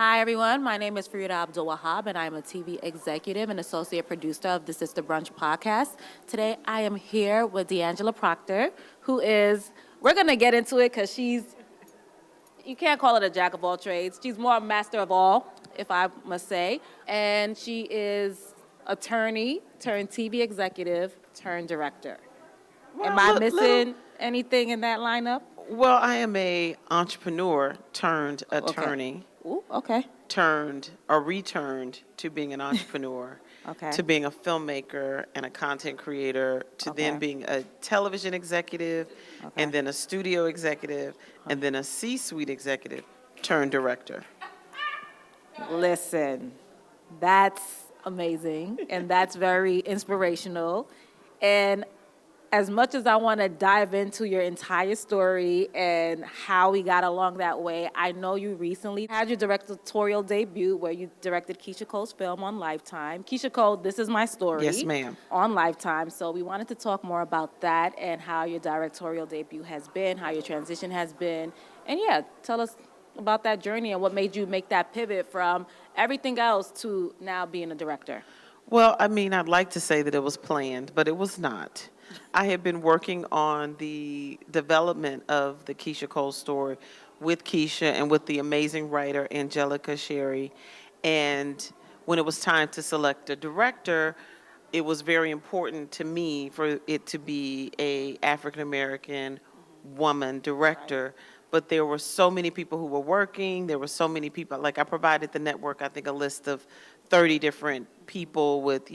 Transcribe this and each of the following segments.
Hi, everyone. My name is Farida Abdul-Wahab, and I'm a TV executive and associate producer of the Sista Brunch podcast. Today, I am here with D'Angela Proctor, who is, we're going to get into it because you can't call it a jack of all trades. She's more a master of all, if I must say. And she is attorney turned TV executive turned director. Well, Am I missing anything in that lineup? Well, I am a entrepreneur turned Okay. attorney, Ooh, okay. turned or returned to being an entrepreneur, Okay. to being a filmmaker and a content creator, to Okay. then being a television executive, Okay. and then a studio executive, and then a C-suite executive turned director. Listen, that's amazing, and that's very inspirational. And as much as I want to dive into your entire story and how we got along that way, I know you recently had your directorial debut where you directed Keyshia Cole's film on Lifetime. Keyshia Cole, This Is My Story. Yes, ma'am. On Lifetime. So we wanted to talk more about that and how your directorial debut has been, how your transition has been. And yeah, tell us about that journey and what made you make that pivot from everything else to now being a director. Well, I mean, I'd like to say that it was planned, but it was not. I had been working on the development of the Keyshia Cole story with Keyshia and with the amazing writer Angelica Sherry. And when it was time to select a director, it was very important to me for it to be a African American woman director. But there were so many people who were working. There were so many people. Like I provided the network, I think, a list of 30 different people with,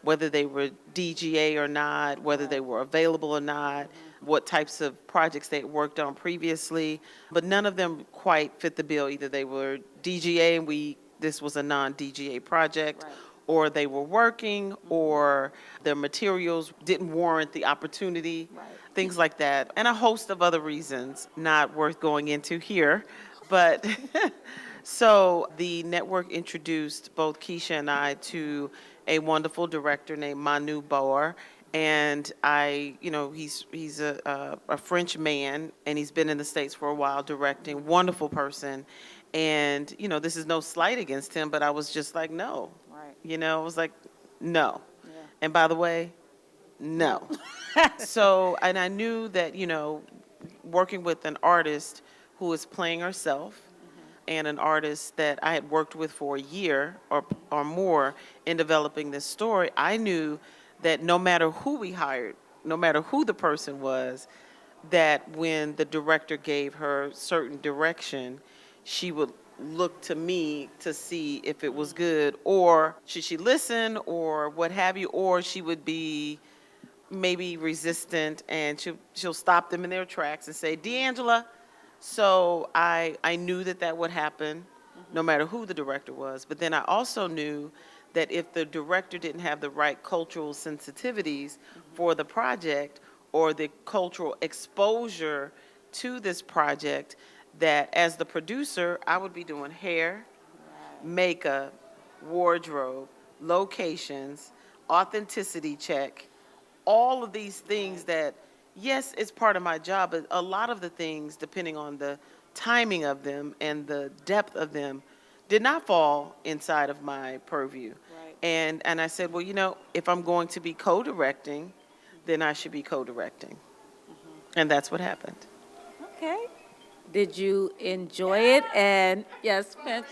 whether they were DGA or not, whether they were available or not, what types of projects they worked on previously, but none of them quite fit the bill. Either they were DGA and this was a non-DGA project, Right. or they were working, or their materials didn't warrant the opportunity, Right. things like that, and a host of other reasons not worth going into here, but so the network introduced both Keyshia and I to a wonderful director named Manu Boer. And he's a French man, and he's been in the States for a while directing, wonderful person. And, this is no slight against him, but I was just like, no. Right. I was like, no. Yeah. And by the way, no. So, and I knew that, working with an artist who is playing herself, and an artist that I had worked with for a year or more in developing this story, I knew that no matter who we hired, no matter who the person was, that when the director gave her certain direction, she would look to me to see if it was good, or should she listen, or what have you, or she would be maybe resistant, and she'll stop them in their tracks and say, D'Angela. So I knew that would happen no matter who the director was. But then I also knew that if the director didn't have the right cultural sensitivities for the project or the cultural exposure to this project, that as the producer, I would be doing hair, makeup, wardrobe, locations, authenticity check, all of these things that, yes, it's part of my job, but a lot of the things, depending on the timing of them and the depth of them, did not fall inside of my purview. Right. And I said, well, if I'm going to be co-directing, then I should be co-directing. And that's what happened. Okay. Did you enjoy it? And yes, Finch.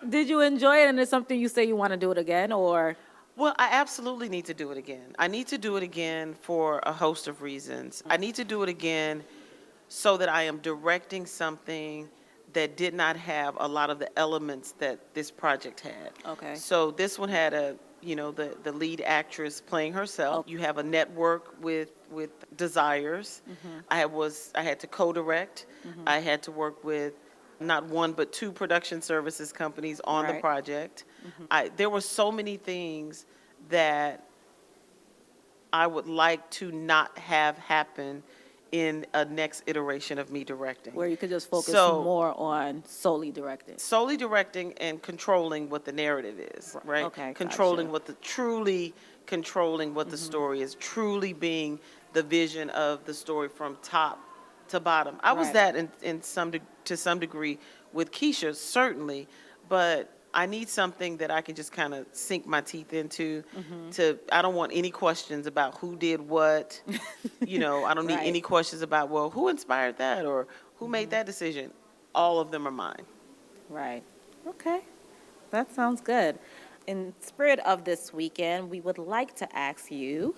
Did you enjoy it? And it's something you say you want to do it again, or? Well, I absolutely need to do it again. I need to do it again for a host of reasons. I need to do it again so that I am directing something that did not have a lot of the elements that this project had. Okay. So this one had the lead actress playing herself. Okay. You have a network with desires. I had to co-direct. I had to work with not one but two production services companies on the Right. project. There were so many things that I would like to not have happen in a next iteration of me directing. Where you could just focus So- more on solely directing. Solely directing and controlling what the narrative is, right? Okay, Controlling gotcha. truly controlling what the story is, truly being the vision of the story from top to bottom. I was Right. that to some degree with Keyshia, certainly, but I need something that I can just kind of sink my teeth into. I don't want any questions about who did what. I don't need Right. any questions about, well, who inspired that or who made that decision. All of them are mine. Right. Okay. That sounds good. In spirit of this weekend, we would like to ask you,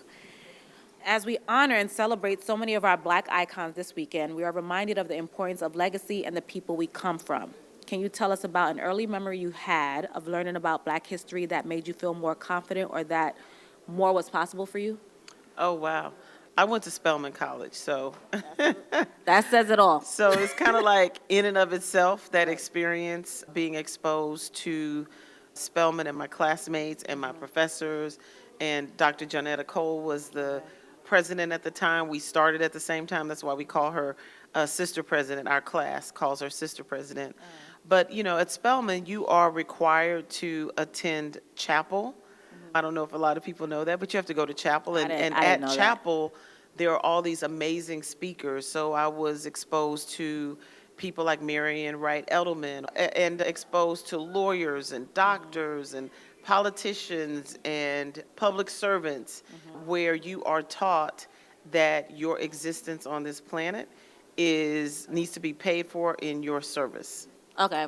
as we honor and celebrate so many of our Black icons this weekend, we are reminded of the importance of legacy and the people we come from. Can you tell us about an early memory you had of learning about Black history that made you feel more confident or that more was possible for you? Oh, wow. I went to Spelman College, so That says it all. so it's kind of like in and of itself, that experience, being exposed to Spelman and my classmates and my professors. And Dr. Janetta Cole was the president at the time. We started at the same time. That's why we call her sister president. Our class calls her sister president. But, at Spelman, you are required to attend chapel. I don't know if a lot of people know that, but you have to go to chapel. And, I didn't at know that. chapel, there are all these amazing speakers. So I was exposed to people like Marian Wright Edelman and exposed to lawyers and doctors and politicians and public servants, where you are taught that your existence on this planet needs to be paid for in your service. Okay.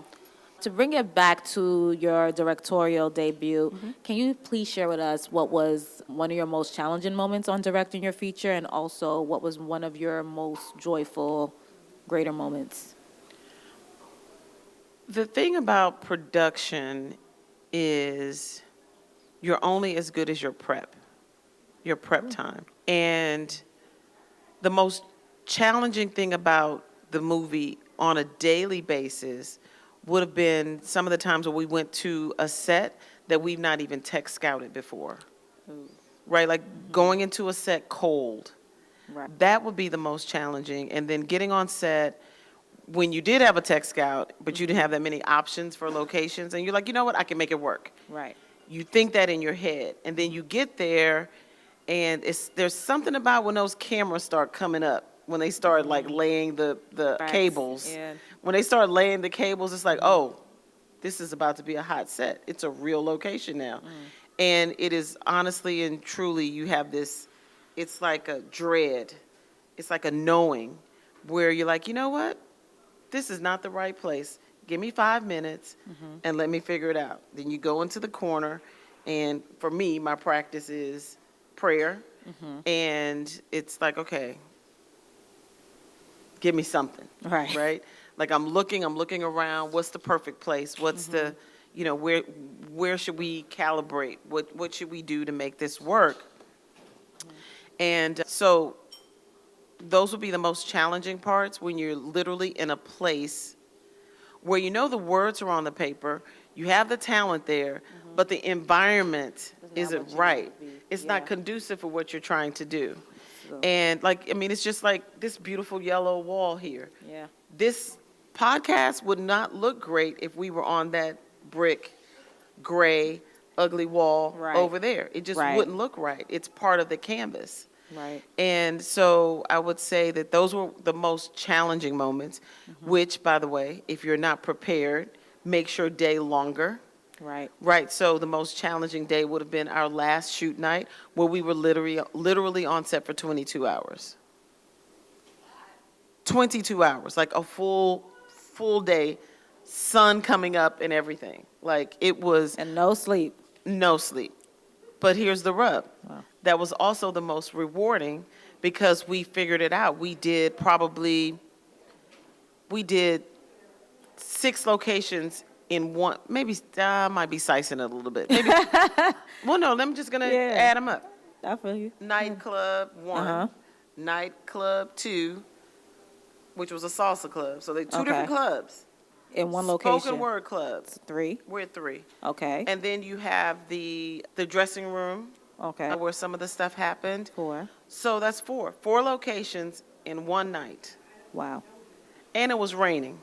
To bring it back to your directorial debut, can you please share with us what was one of your most challenging moments on directing your feature, and also what was one of your most joyful, greater moments? The thing about production is you're only as good as your prep time. And the most challenging thing about the movie on a daily basis would have been some of the times when we went to a set that we've not even tech scouted before. Right? Like going into a set cold. Right. That would be the most challenging. And then getting on set when you did have a tech scout, but you didn't have that many options for locations, and you're like, you know what, I can make it work. Right. You think that in your head, and then you get there, and there's something about when those cameras start coming up, when they start like laying the Right. cables. Yeah. When they start laying the cables, it's like, oh, this is about to be a hot set. It's a real location now. And it is honestly and truly, you have this, it's like a dread. It's like a knowing where you're like, you know what? This is not the right place. Give me 5 minutes and let me figure it out. Then you go into the corner, and for me, my practice is prayer. And it's like, okay, give me something. Right. Right? Like I'm looking around. What's the perfect place? What's the, where should we calibrate? What should we do to make this work? And so those would be the most challenging parts, when you're literally in a place where the words are on the paper, you have the talent there, but the environment isn't right. It's not conducive for what you're trying to do. So, And it's just like this beautiful yellow wall here. yeah. This podcast would not look great if we were on that brick, gray, ugly wall Right. over there. It just Right. wouldn't look right. It's part of the canvas. Right. And so I would say that those were the most challenging moments, which, by the way, if you're not prepared, makes your day longer. Right. Right. So the most challenging day would have been our last shoot night, where we were literally on set for 22 hours. 22 hours, like a full day, sun coming up and everything. Like it was And no sleep. no sleep. But here's the rub. Wow. That was also the most rewarding, because we figured it out. We did 6 locations in one, maybe I might be sizing it a little bit. Maybe, well, no, I'm just going to Yeah. add them up. I feel you. Nightclub 1, nightclub 2, which was a salsa club. So they're two different clubs. In one location. Spoken word clubs. 3. We're 3. Okay. And then you have the dressing room, Okay. where some of the stuff happened. 4. So that's 4. 4 locations in one night. Wow. And it was raining.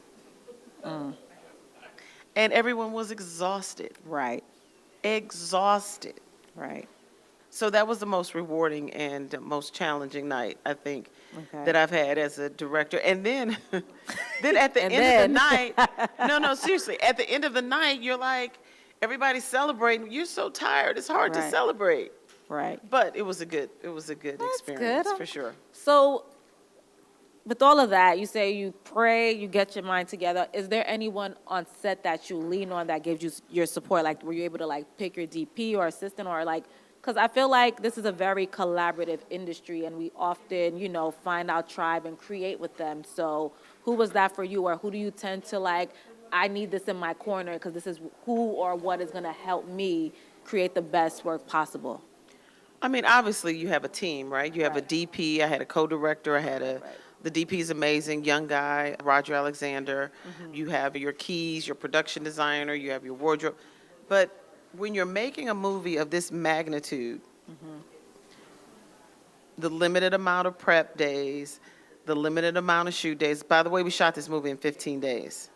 And everyone was exhausted. Right. Exhausted. Right. So that was the most rewarding and most challenging night, I think, Okay. that I've had as a director. And then, then at the And end of the then- night, no, seriously, at the end of the night, you're like, everybody's celebrating. You're so tired. It's hard to Right. celebrate. Right. But it was a good That's experience good. for sure. So, with all of that, you say you pray, you get your mind together. Is there anyone on set that you lean on that gives you your support? Like, were you able to like pick your DP or assistant or like? Because I feel like this is a very collaborative industry, and we often, find our tribe and create with them. So, who was that for you, or who do you tend to like? I need this in my corner because this is who or what is going to help me create the best work possible. I mean, obviously, you have a team, right? You have a Right. DP. I had a co-director. I had a. Right. The DP is amazing, young guy, Roger Alexander. Mm-hmm. You have your keys, your production designer. You have your wardrobe. But when you're making a movie of this magnitude, Mm-hmm. the limited amount of prep days, the limited amount of shoot days. By the way, we shot this movie in 15 days.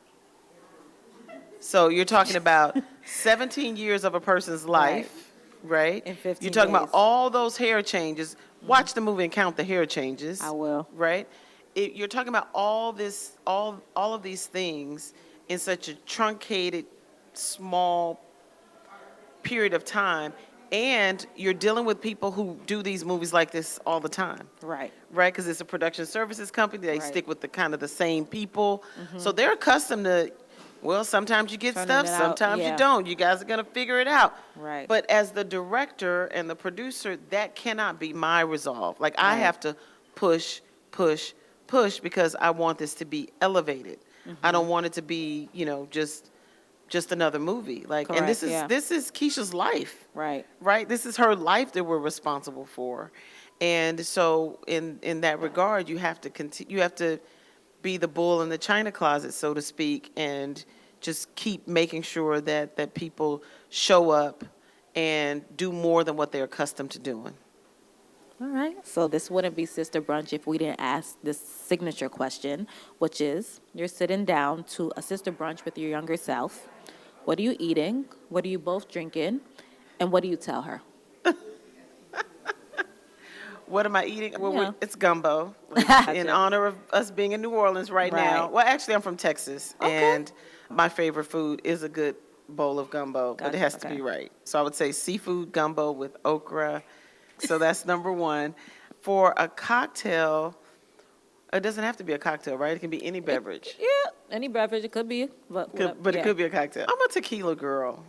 So you're talking about 17 years of a person's life, right? In 15 You're talking about days. all those hair changes. Watch the movie and count the hair changes. I will. Right? You're talking about all of these things in such a truncated, small period of time, and you're dealing with people who do these movies like this all the time. Right. Right, because it's a production services company. They Right. stick with the kind of the same people. So they're accustomed to, well, sometimes you get Turning stuff, it out, sometimes yeah. you don't. You guys are going to figure it out. Right. But as the director and the producer, that cannot be my resolve. Like, I Right. have to push, push, push because I want this to be elevated. I don't want it to be, just another movie. Like, and Correct, yeah. this is Keyshia's life. Right. Right? This is her life that we're responsible for. And so in that regard, you have to you have to be the bull in the china closet, so to speak, and just keep making sure that people show up and do more than what they're accustomed to doing. All right. So this wouldn't be Sister Brunch if we didn't ask this signature question, which is you're sitting down to a Sister Brunch with your younger self. What are you eating? What are you both drinking? And what do you tell her? What am I eating? Well, Yeah. it's gumbo, in Gotcha. honor of us being in New Orleans right now. Right. Well, actually, I'm from Texas, Okay. and my favorite food is a good bowl of gumbo, but Gotcha, it has to okay. be right. So I would say seafood gumbo with okra. So that's number one. For a cocktail, it doesn't have to be a cocktail, right? It can be any beverage. Yeah, any beverage. It could be. But But it could be a cocktail. I'm a tequila girl.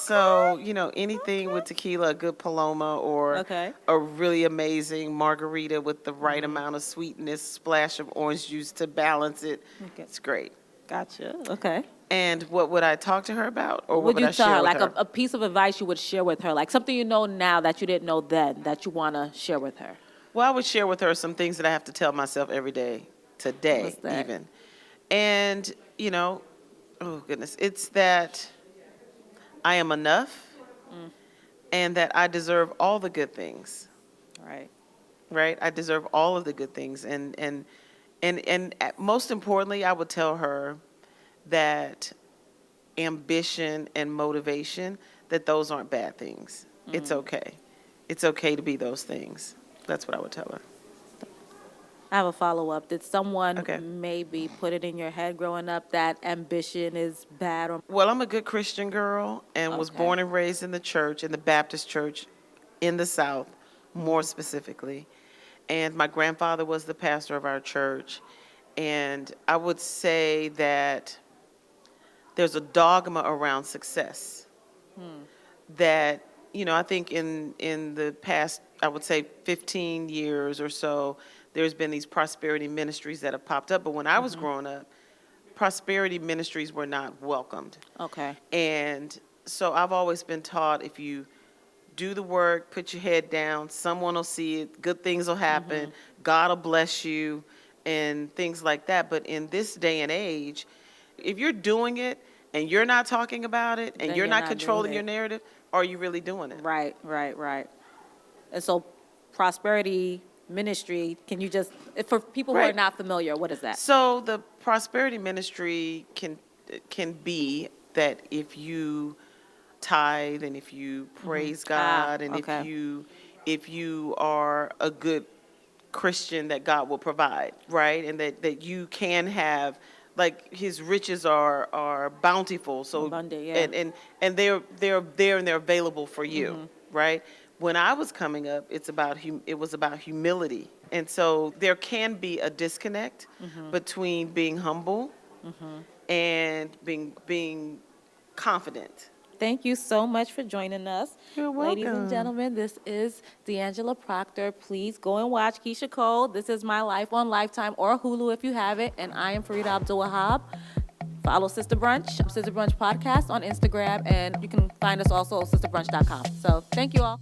So, anything with tequila, a good Paloma or Okay. a really amazing margarita with the right amount of sweetness, splash of orange juice to balance it. Okay. It's great. Gotcha. Okay. And what would I talk to her about? Or What what would you I tell share her? with Like her? a piece of advice you would share with her, like something you know now that you didn't know then that you want to share with her. Well, I would share with her some things that I have to tell myself every day, today What's that? even. And, oh goodness, it's that I am enough and that I deserve all the good things. Right. Right? I deserve all of the good things. And most importantly, I would tell her that ambition and motivation, that those aren't bad things. It's okay. It's okay to be those things. That's what I would tell her. I have a follow-up. Did someone Okay. maybe put it in your head growing up that ambition is bad? Or Well, I'm a good Christian girl and was Okay. born and raised in the church, in the Baptist church in the South, more specifically. And my grandfather was the pastor of our church. And I would say that there's a dogma around success that, I think in the past, I would say 15 years or so, there's been these prosperity ministries that have popped up. But when I was growing up, prosperity ministries were not welcomed. Okay. And so I've always been taught if you do the work, put your head down, someone will see it, good things will happen, God will bless you, and things like that. But in this day and age, if you're doing it and you're not talking about it and Then you're you're not not controlling doing your it. narrative, are you really doing it? Right. And so prosperity ministry, can you just, for people who are Right. not familiar, what is that? So the prosperity ministry can be that if you tithe and if you praise God and okay. if you if you are a good Christian, that God will provide, right? And that you can have, like, his riches are bountiful. So Abundant, yeah. and they're there and they're available for you, right? When I was coming up, it was about humility. And so there can be a disconnect between being humble and being confident. Thank you so much for joining us. You're Ladies and welcome. gentlemen, this is D'Angela Proctor. Please go and watch Keyshia Cole. This is My Life on Lifetime or Hulu if you have it. And I am Farida Abdul-Wahab. Follow Sista Brunch, Sista Brunch Podcast on Instagram. And you can find us also at sistabrunch.com. So thank you all.